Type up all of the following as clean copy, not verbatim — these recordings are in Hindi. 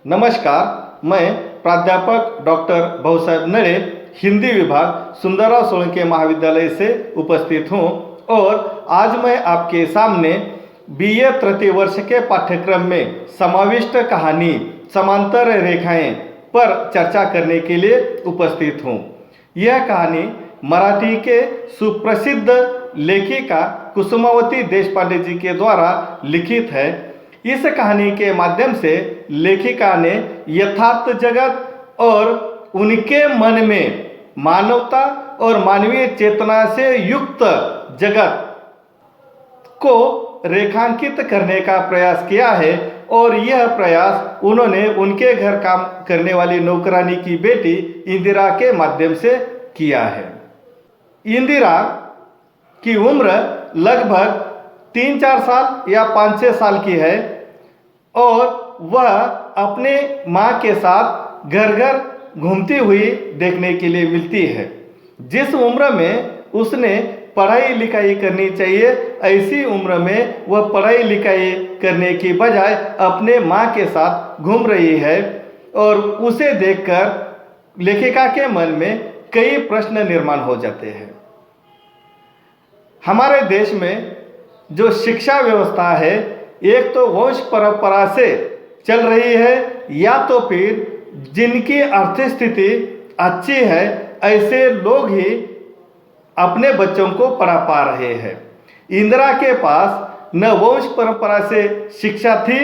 नमस्कार, मैं प्राध्यापक डॉक्टर भाऊसाहेब नळे, हिंदी विभाग सुंदरराव सोलंके महाविद्यालय से उपस्थित हूँ और आज मैं आपके सामने बीए तृतीय वर्ष के पाठ्यक्रम में समाविष्ट कहानी समांतर रेखाएं पर चर्चा करने के लिए उपस्थित हूँ। यह कहानी मराठी के सुप्रसिद्ध लेखिका कुसुमावती देशपांडे जी के द्वारा लिखित है। इस कहानी के माध्यम से लेखिका ने यथार्थ जगत और उनके मन में मानवता और मानवीय चेतना से युक्त जगत को रेखांकित करने का प्रयास किया है और यह प्रयास उन्होंने उनके घर काम करने वाली नौकरानी की बेटी इंदिरा के माध्यम से किया है। इंदिरा की उम्र लगभग 3-4 साल या 5-6 साल की है और वह अपने माँ के साथ घर घर घूमती हुई देखने के लिए मिलती है। जिस उम्र में उसने पढ़ाई लिखाई करनी चाहिए, ऐसी उम्र में वह पढ़ाई लिखाई करने की बजाय अपने माँ के साथ घूम रही है और उसे देखकर लेखिका के मन में कई प्रश्न निर्माण हो जाते हैं। हमारे देश में जो शिक्षा व्यवस्था है, एक तो वंश परंपरा से चल रही है या तो फिर जिनकी आर्थिक स्थिति अच्छी है ऐसे लोग ही अपने बच्चों को पढ़ा पा रहे हैं। इंदिरा के पास न वंश परंपरा से शिक्षा थी,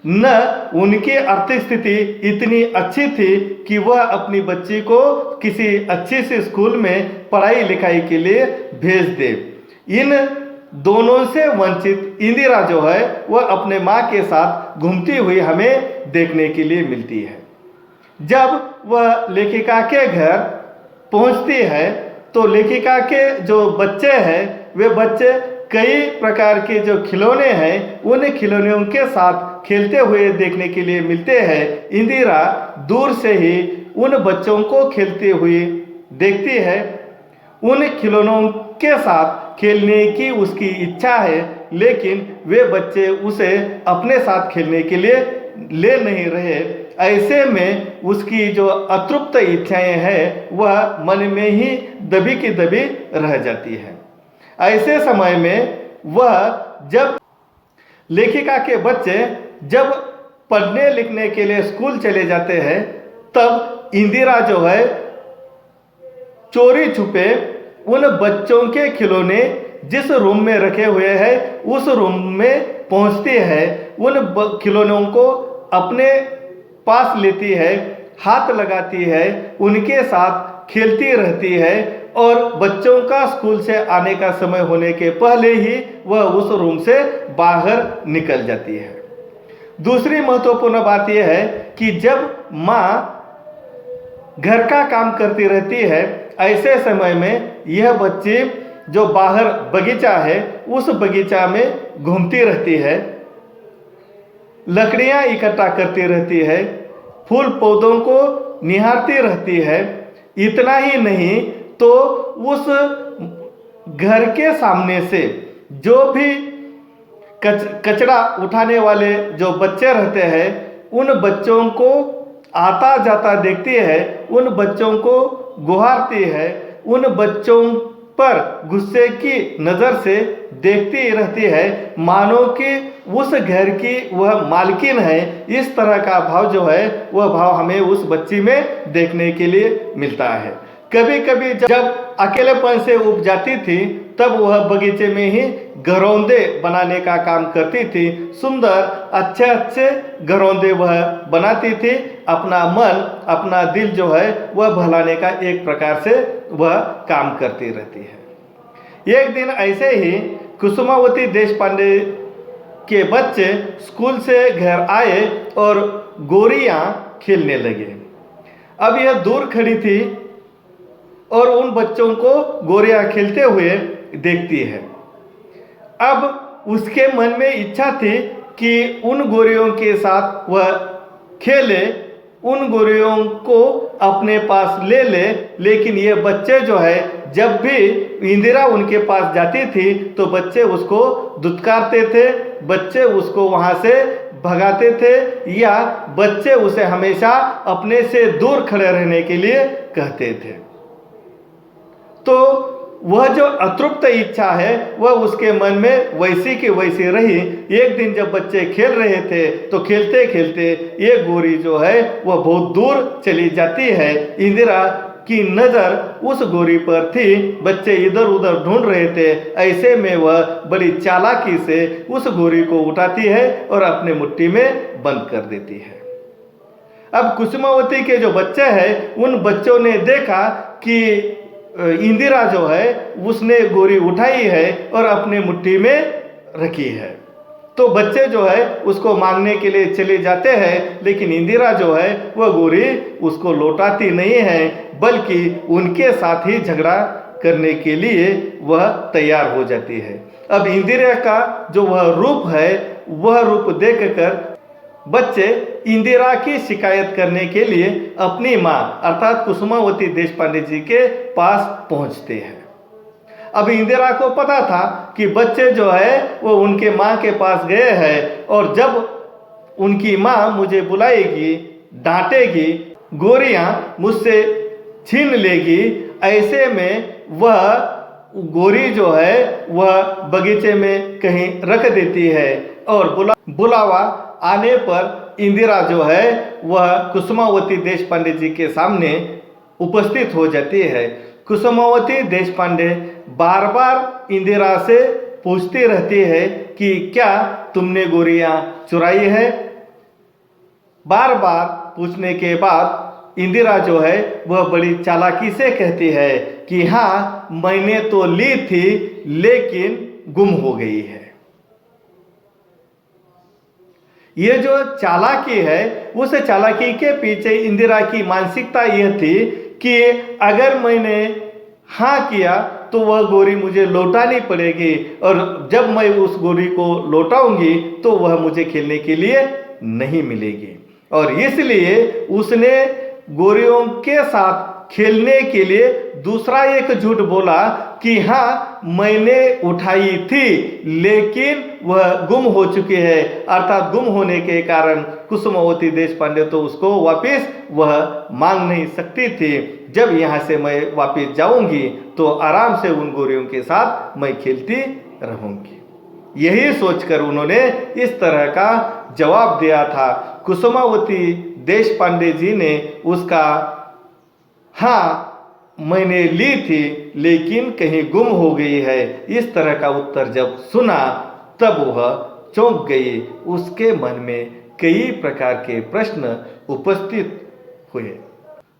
न उनकी आर्थिक स्थिति इतनी अच्छी थी कि वह अपनी बच्ची को किसी अच्छी सी स्कूल में पढ़ाई लिखाई के लिए भेज दे। इन दोनों से वंचित इंदिरा जो है वह अपने माँ के साथ घूमती हुई हमें देखने के लिए मिलती है। जब वह लेखिका के घर पहुँचती है तो लेखिका के जो बच्चे हैं वे बच्चे कई प्रकार के जो खिलौने हैं उन खिलौनों के साथ खेलते हुए देखने के लिए मिलते हैं। इंदिरा दूर से ही उन बच्चों को खेलते हुए देखती है। उन खिलौनों के साथ खेलने की उसकी इच्छा है, लेकिन वे बच्चे उसे अपने साथ खेलने के लिए ले नहीं रहे। ऐसे में उसकी जो अतृप्त इच्छाएं हैं वह मन में ही दबी की दबी रह जाती है। ऐसे समय में वह जब लेखिका के बच्चे जब पढ़ने लिखने के लिए स्कूल चले जाते हैं तब इंदिरा जो है चोरी छुपे उन बच्चों के खिलौने जिस रूम में रखे हुए हैं उस रूम में पहुंचती है। उन खिलौनों को अपने पास लेती है, हाथ लगाती है, उनके साथ खेलती रहती है और बच्चों का स्कूल से आने का समय होने के पहले ही वह उस रूम से बाहर निकल जाती है। दूसरी महत्वपूर्ण बात यह है कि जब माँ घर का काम करती रहती है ऐसे समय में यह बच्ची जो बाहर बगीचा है उस बगीचा में घूमती रहती है, लकड़ियां इकट्ठा करती रहती है, फूल पौधों को निहारती रहती है। इतना ही नहीं तो उस घर के सामने से जो भी कचरा उठाने वाले जो बच्चे रहते हैं उन बच्चों को आता जाता देखती है, उन बच्चों को गुहारती है, उन बच्चों पर गुस्से की नज़र से देखती रहती है, मानो कि उस घर की वह मालकिन है। इस तरह का भाव जो है वह भाव हमें उस बच्ची में देखने के लिए मिलता है। कभी कभी जब अकेलेपन से उब जाती थी तब वह बगीचे में ही घरौंदे बनाने का काम करती थी। सुंदर अच्छे अच्छे घरौंदे वह बनाती थी। अपना मन अपना दिल जो है वह बहलाने का एक प्रकार से वह काम करती रहती है। एक दिन ऐसे ही कुसुमावती देशपांडे के बच्चे स्कूल से घर आए और गोरियां खेलने लगे। अब यह दूर खड़ी थी और उन बच्चों को गोरियां खेलते हुए देखती है। अब उसके मन में इच्छा थी कि उन गोरियों के साथ वह खेले, उन गोरियों को अपने पास ले ले, लेकिन ये बच्चे जो है जब भी इंदिरा उनके पास जाती थी तो बच्चे उसको दुत्कारते थे, बच्चे उसको वहाँ से भगाते थे या बच्चे उसे हमेशा अपने से दूर खड़े रहने के लिए कहते थे। तो वह जो अतृप्त इच्छा है वह उसके मन में वैसी की वैसी रही। एक दिन जब बच्चे खेल रहे थे तो खेलते खेलते एक गोरी जो है वह बहुत दूर चली जाती है। इंदिरा की नज़र उस गोरी पर थी। बच्चे इधर उधर ढूंढ रहे थे। ऐसे में वह बड़ी चालाकी से उस गोरी को उठाती है और अपने मुट्ठी में बंद कर देती है। अब कुसुमावती के जो बच्चे हैं उन बच्चों ने देखा कि इंदिरा जो है उसने गोरी उठाई है और अपने मुट्ठी में रखी है। तो बच्चे जो है उसको मांगने के लिए चले जाते हैं, लेकिन इंदिरा जो है वह गोरी उसको लौटाती नहीं है, बल्कि उनके साथ ही झगड़ा करने के लिए वह तैयार हो जाती है। अब इंदिरा का जो वह रूप है वह रूप देखकर बच्चे इंदिरा की शिकायत करने के लिए अपनी माँ अर्थात कुसुमावती देशपांडे जी के पास पहुँचते हैं। अब इंदिरा को पता था कि बच्चे जो है वो उनके माँ के पास गए हैं और जब उनकी माँ मुझे बुलाएगी, डांटेगी, गोरियाँ मुझसे छीन लेगी, ऐसे में वह गोरी जो है वह बगीचे में कहीं रख देती है और बुलावा आने पर इंदिरा जो है वह कुसुमावती देशपांडे जी के सामने उपस्थित हो जाती है। कुसुमावती देशपांडे बार बार इंदिरा से पूछती रहती है कि क्या तुमने गोरियां चुराई है। बार बार पूछने के बाद इंदिरा जो है वह बड़ी चालाकी से कहती है कि हाँ मैंने तो ली थी लेकिन गुम हो गई है। ये जो चालाकी है उस चालाकी के पीछे इंदिरा की मानसिकता यह थी कि अगर मैंने हाँ किया तो वह गोरी मुझे लौटानी पड़ेगी और जब मैं उस गोरी को लौटाऊंगी तो वह मुझे खेलने के लिए नहीं मिलेगी। और इसलिए उसने गोरियों के साथ खेलने के लिए दूसरा एक झूठ बोला कि हाँ मैंने उठाई थी लेकिन वह गुम हो चुकी है। अर्थात गुम होने के कारण कुसुमावती देशपांडे तो उसको वापस वह मांग नहीं सकती थी। जब यहाँ से मैं वापस जाऊंगी तो आराम से उन गोरियों के साथ मैं खेलती रहूंगी। यही सोचकर उन्होंने इस तरह का जवाब दिया था। कुसुमावती देशपांडे जी ने उसका हाँ मैंने ली थी लेकिन कहीं गुम हो गई है इस तरह का उत्तर जब सुना तब वह चौंक गई। उसके मन में कई प्रकार के प्रश्न उपस्थित हुए।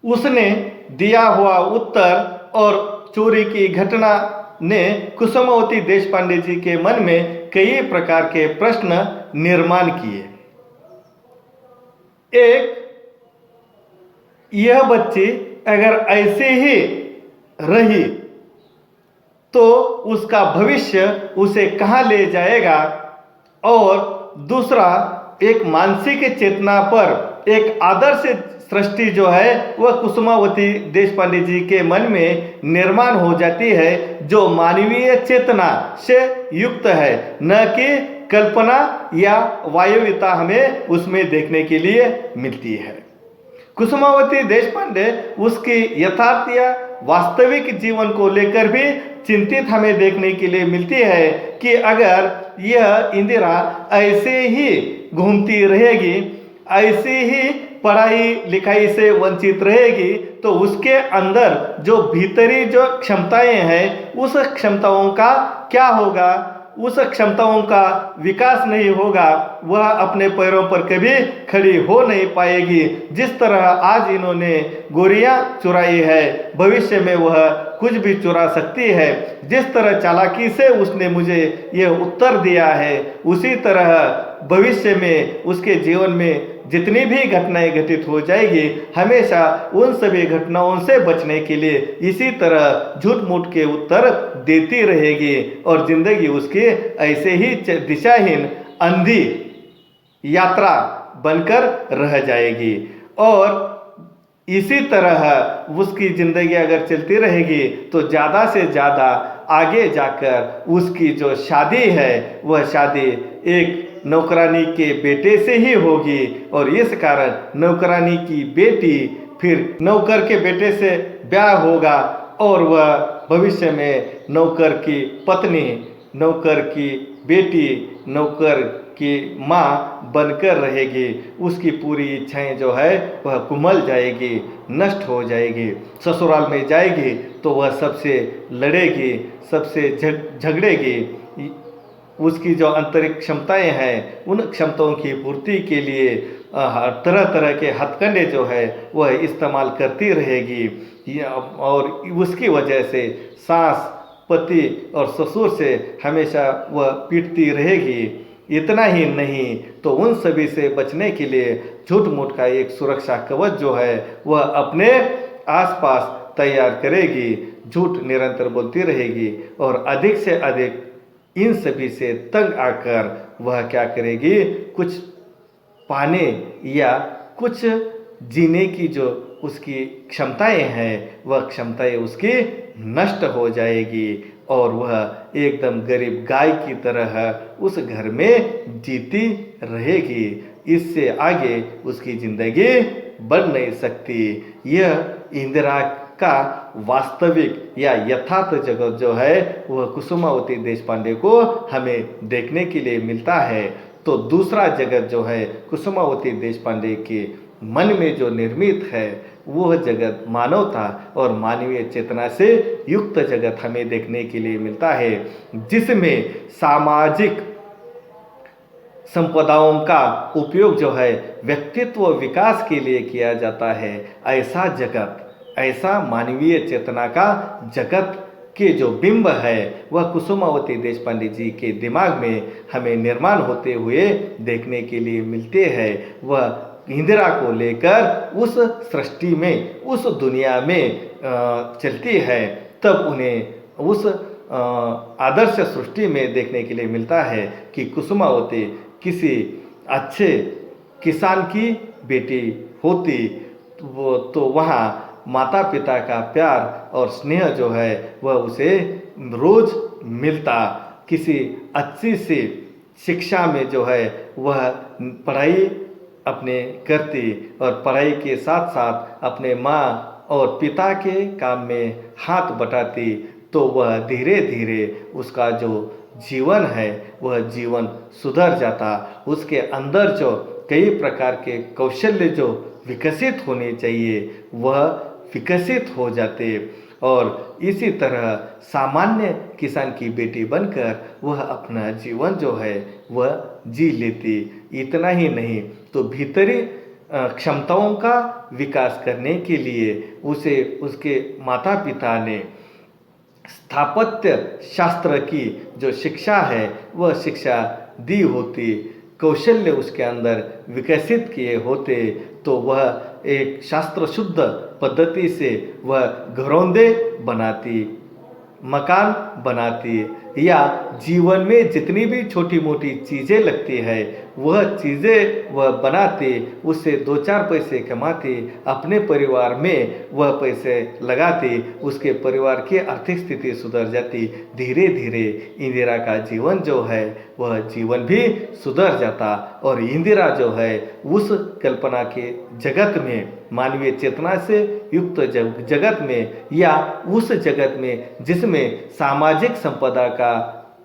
उसने दिया हुआ उत्तर और चोरी की घटना ने कुसुमावती देशपांडे जी के मन में कई प्रकार के प्रश्न निर्माण किए। एक, यह बच्ची अगर ऐसे ही रही तो उसका भविष्य उसे कहाँ ले जाएगा। और दूसरा, एक मानसिक चेतना पर एक आदर्श सृष्टि जो है वह कुसुमावती देशपांडे जी के मन में निर्माण हो जाती है जो मानवीय चेतना से युक्त है, न कि कल्पना या वायवीयता हमें उसमें देखने के लिए मिलती है। कुसुमावती देशपांडे उसकी यथार्थ या वास्तविक जीवन को लेकर भी चिंतित हमें देखने के लिए मिलती है कि अगर यह इंदिरा ऐसे ही घूमती रहेगी, ऐसे ही पढ़ाई लिखाई से वंचित रहेगी तो उसके अंदर जो भीतरी जो क्षमताएं हैं उस क्षमताओं का क्या होगा, उस क्षमताओं का विकास नहीं होगा, वह अपने पैरों पर कभी खड़ी हो नहीं पाएगी। जिस तरह आज इन्होंने गोरियां चुराई है, भविष्य में वह कुछ भी चुरा सकती है। जिस तरह चालाकी से उसने मुझे यह उत्तर दिया है, उसी तरह भविष्य में उसके जीवन में जितनी भी घटनाएं घटित हो जाएगी, हमेशा उन सभी घटनाओं से बचने के लिए इसी तरह झूठ मूठ के उत्तर देती रहेगी और जिंदगी उसकी ऐसे ही दिशाहीन अंधी यात्रा बनकर रह जाएगी। और इसी तरह उसकी ज़िंदगी अगर चलती रहेगी तो ज़्यादा से ज़्यादा आगे जाकर उसकी जो शादी है वह शादी एक नौकरानी के बेटे से ही होगी और इस कारण नौकरानी की बेटी फिर नौकर के बेटे से ब्याह होगा और वह भविष्य में नौकर की पत्नी, नौकर की बेटी, नौकर की माँ बनकर रहेगी। उसकी पूरी इच्छाएं जो है वह कुमल जाएगी, नष्ट हो जाएगी। ससुराल में जाएगी तो वह सबसे लड़ेगी, सबसे झगड़ेगी। उसकी जो आंतरिक क्षमताएं हैं उन क्षमताओं की पूर्ति के लिए तरह तरह के हथकंडे जो है वह इस्तेमाल करती रहेगी और उसकी वजह से सास, पति और ससुर से हमेशा वह पीटती रहेगी। इतना ही नहीं तो उन सभी से बचने के लिए झूठ मूठ का एक सुरक्षा कवच जो है वह अपने आसपास तैयार करेगी, झूठ निरंतर बोलती रहेगी और अधिक से अधिक इन सभी से तंग आकर वह क्या करेगी, कुछ पाने या कुछ जीने की जो उसकी क्षमताएं हैं वह क्षमताएं उसकी नष्ट हो जाएगी और वह एकदम गरीब गाय की तरह उस घर में जीती रहेगी। इससे आगे उसकी जिंदगी बढ़ नहीं सकती। यह इंदिरा का वास्तविक या यथार्थ जगत जो है वह कुसुमावती देशपांडे को हमें देखने के लिए मिलता है। तो दूसरा जगत जो है कुसुमावती देशपांडे के मन में जो निर्मित है वह जगत मानवता और मानवीय चेतना से युक्त जगत हमें देखने के लिए मिलता है, जिसमें सामाजिक संपदाओं का उपयोग जो है व्यक्तित्व विकास के लिए किया जाता है। ऐसा जगत, ऐसा मानवीय चेतना का जगत के जो बिंब है वह कुसुमावती देशपांडे जी के दिमाग में हमें निर्माण होते हुए देखने के लिए मिलते हैं। वह इंदिरा को लेकर उस सृष्टि में, उस दुनिया में चलती है, तब उन्हें उस आदर्श सृष्टि में देखने के लिए मिलता है कि कुसुमावती किसी अच्छे किसान की बेटी होती तो वहाँ माता पिता का प्यार और स्नेह जो है वह उसे रोज मिलता। किसी अच्छी सी शिक्षा में जो है वह पढ़ाई अपने करती और पढ़ाई के साथ साथ अपने माँ और पिता के काम में हाथ बटाती, तो वह धीरे धीरे उसका जो जीवन है वह जीवन सुधर जाता। उसके अंदर जो कई प्रकार के कौशल्य जो विकसित होने चाहिए वह विकसित हो जाते और इसी तरह सामान्य किसान की बेटी बनकर वह अपना जीवन जो है वह जी लेती। इतना ही नहीं तो भीतरी क्षमताओं का विकास करने के लिए उसे उसके माता पिता ने स्थापत्य शास्त्र की जो शिक्षा है वह शिक्षा दी होती, कौशल्य उसके अंदर विकसित किए होते, तो वह एक शास्त्र शुद्ध पद्धति से वह घरौंदे बनाती, मकान बनाती या जीवन में जितनी भी छोटी मोटी चीज़ें लगती है वह चीज़ें वह बनाती, उससे दो चार पैसे कमाती, अपने परिवार में वह पैसे लगाती, उसके परिवार की आर्थिक स्थिति सुधर जाती। धीरे धीरे इंदिरा का जीवन जो है वह जीवन भी सुधर जाता और इंदिरा जो है उस कल्पना के जगत में, मानवीय चेतना से युक्त जगत में या उस जगत में जिसमें सामाजिक संपदा का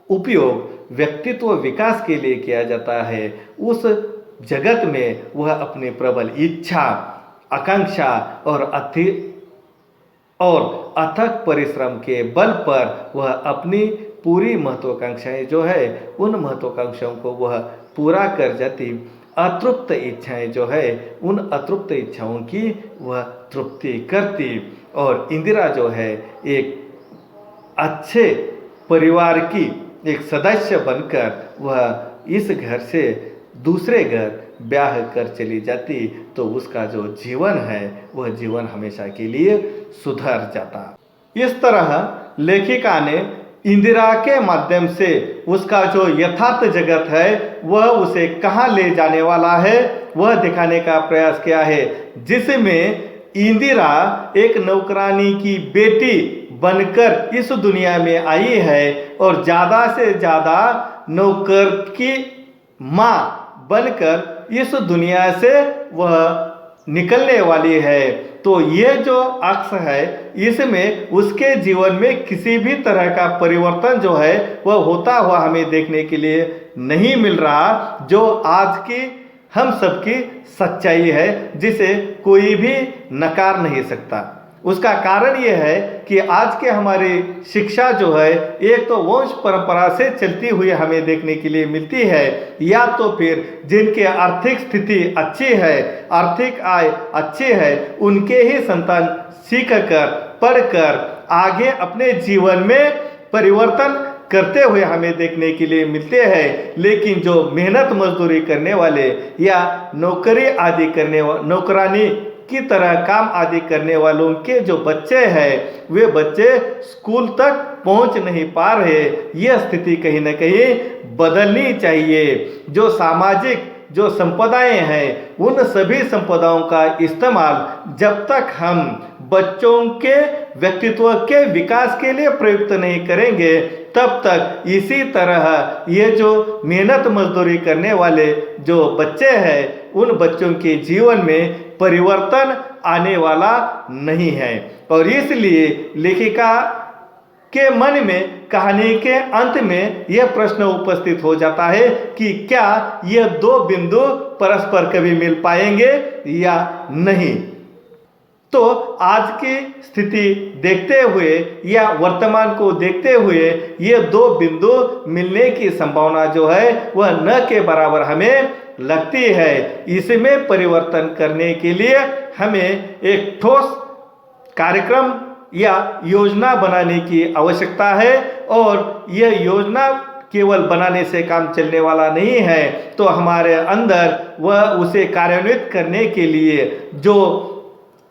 उपयोग व्यक्तित्व विकास के लिए किया जाता है, उस जगत में वह अपनी प्रबल इच्छा, आकांक्षा और अथक परिश्रम के बल पर वह अपनी पूरी महत्वाकांक्षाएं जो है उन महत्वाकांक्षाओं को वह पूरा कर जाती। अतृप्त इच्छाएं जो है उन अतृप्त इच्छाओं की वह तृप्ति करती और इंदिरा जो है एक अच्छे परिवार की एक सदस्य बनकर वह इस घर से दूसरे घर ब्याह कर चली जाती, तो उसका जो जीवन है वह जीवन हमेशा के लिए सुधर जाता। इस तरह लेखिका ने इंदिरा के माध्यम से उसका जो यथार्थ जगत है वह उसे कहाँ ले जाने वाला है वह दिखाने का प्रयास किया है, जिसमें इंदिरा एक नौकरानी की बेटी बनकर इस दुनिया में आई है और ज़्यादा से ज़्यादा नौकर की माँ बनकर इस दुनिया से वह निकलने वाली है। तो ये जो अक्ष है, इसमें उसके जीवन में किसी भी तरह का परिवर्तन जो है वह होता हुआ हमें देखने के लिए नहीं मिल रहा, जो आज की हम सबकी सच्चाई है, जिसे कोई भी नकार नहीं सकता। उसका कारण यह है कि आज के हमारी शिक्षा जो है, एक तो वंश परंपरा से चलती हुई हमें देखने के लिए मिलती है, या तो फिर जिनके आर्थिक स्थिति अच्छी है, आर्थिक आय अच्छी है, उनके ही संतान सीख कर पढ़कर आगे अपने जीवन में परिवर्तन करते हुए हमें देखने के लिए मिलते हैं। लेकिन जो मेहनत मजदूरी करने वाले या नौकरी आदि करने नौकरानी की तरह काम आदि करने वालों के जो बच्चे हैं, वे बच्चे स्कूल तक पहुंच नहीं पा रहे। यह स्थिति कहीं ना कहीं बदलनी चाहिए। जो सामाजिक जो संपदाएं हैं, उन सभी संपदाओं का इस्तेमाल जब तक हम बच्चों के व्यक्तित्व के विकास के लिए प्रयुक्त नहीं करेंगे, तब तक इसी तरह ये जो मेहनत मजदूरी करने वाले जो बच्चे हैं, उन बच्चों के जीवन में परिवर्तन आने वाला नहीं है। और इसलिए लेखिका के मन में कहानी के अंत में यह प्रश्न उपस्थित हो जाता है कि क्या ये दो बिंदु परस्पर कभी मिल पाएंगे या नहीं। तो आज की स्थिति देखते हुए या वर्तमान को देखते हुए ये दो बिंदु मिलने की संभावना जो है वह न के बराबर हमें लगती है। इसमें परिवर्तन करने के लिए हमें एक ठोस कार्यक्रम या योजना बनाने की आवश्यकता है, और यह योजना केवल बनाने से काम चलने वाला नहीं है। तो हमारे अंदर वह उसे कार्यान्वित करने के लिए जो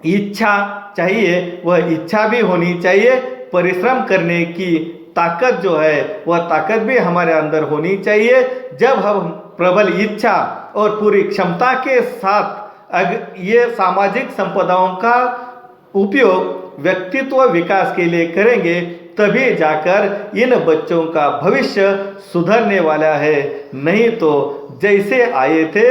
इच्छा चाहिए, वह इच्छा भी होनी चाहिए। परिश्रम करने की ताकत जो है, वह ताकत भी हमारे अंदर होनी चाहिए। जब हम प्रबल इच्छा और पूरी क्षमता के साथ ये सामाजिक संपदाओं का उपयोग व्यक्तित्व विकास के लिए करेंगे, तभी जाकर इन बच्चों का भविष्य सुधरने वाला है। नहीं तो जैसे आए थे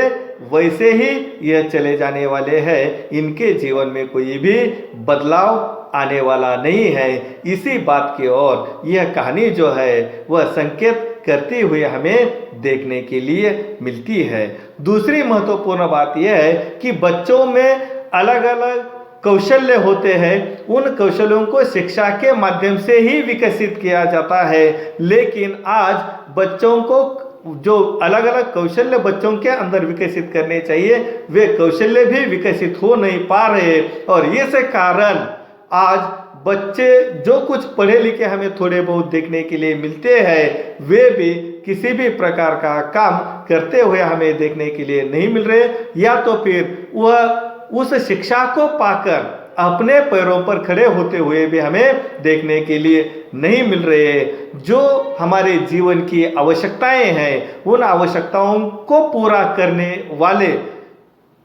वैसे ही यह चले जाने वाले हैं। इनके जीवन में कोई भी बदलाव आने वाला नहीं है। इसी बात की ओर यह कहानी जो है वह संकेत करती हुई हमें देखने के लिए मिलती है। दूसरी महत्वपूर्ण बात यह है कि बच्चों में अलग अलग कौशल्य होते हैं। उन कौशलों को शिक्षा के माध्यम से ही विकसित किया जाता है। लेकिन आज बच्चों को जो अलग अलग कौशल्य बच्चों के अंदर विकसित करने चाहिए, वे कौशल्य भी विकसित हो नहीं पा रहे। और इस कारण आज बच्चे जो कुछ पढ़े लिखे हमें थोड़े बहुत देखने के लिए मिलते हैं, वे भी किसी भी प्रकार का काम करते हुए हमें देखने के लिए नहीं मिल रहे, या तो फिर वह उस शिक्षा को पाकर अपने पैरों पर खड़े होते हुए भी हमें देखने के लिए नहीं मिल रहे। जो हमारे जीवन की आवश्यकताएं हैं, उन आवश्यकताओं को पूरा करने वाले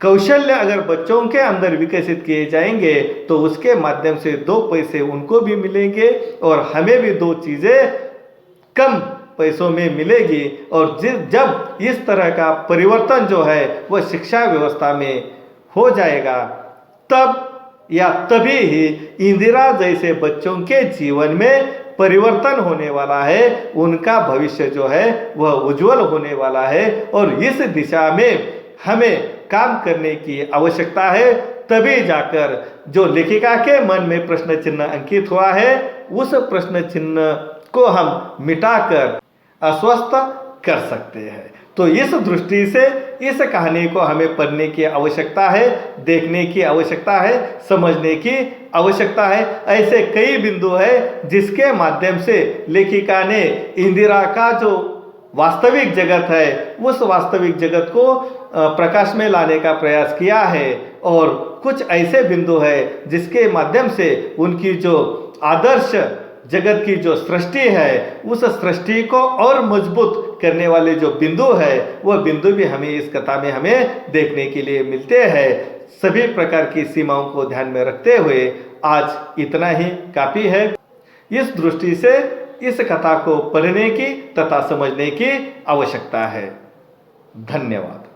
कौशल्य अगर बच्चों के अंदर विकसित किए जाएंगे, तो उसके माध्यम से दो पैसे उनको भी मिलेंगे और हमें भी दो चीज़ें कम पैसों में मिलेगी। और जब इस तरह का परिवर्तन जो है वह शिक्षा व्यवस्था में हो जाएगा, तब या तभी ही इंदिरा जैसे बच्चों के जीवन में परिवर्तन होने वाला है। उनका भविष्य जो है वह उज्जवल होने वाला है। और इस दिशा में हमें काम करने की आवश्यकता है। तभी जाकर जो लेखिका के मन में प्रश्न चिन्ह अंकित हुआ है, उस प्रश्न चिन्ह को हम मिटाकर आश्वस्त कर सकते हैं। तो इस दृष्टि से इस कहानी को हमें पढ़ने की आवश्यकता है, देखने की आवश्यकता है, समझने की आवश्यकता है। ऐसे कई बिंदु है जिसके माध्यम से लेखिका ने इंदिरा का जो वास्तविक जगत है, उस वास्तविक जगत को प्रकाश में लाने का प्रयास किया है। और कुछ ऐसे बिंदु है जिसके माध्यम से उनकी जो आदर्श जगत की जो सृष्टि है, उस सृष्टि को और मजबूत करने वाले जो बिंदु है, वह बिंदु भी हमें इस कथा में हमें देखने के लिए मिलते हैं। सभी प्रकार की सीमाओं को ध्यान में रखते हुए आज इतना ही काफ़ी है। इस दृष्टि से इस कथा को पढ़ने की तथा समझने की आवश्यकता है। धन्यवाद।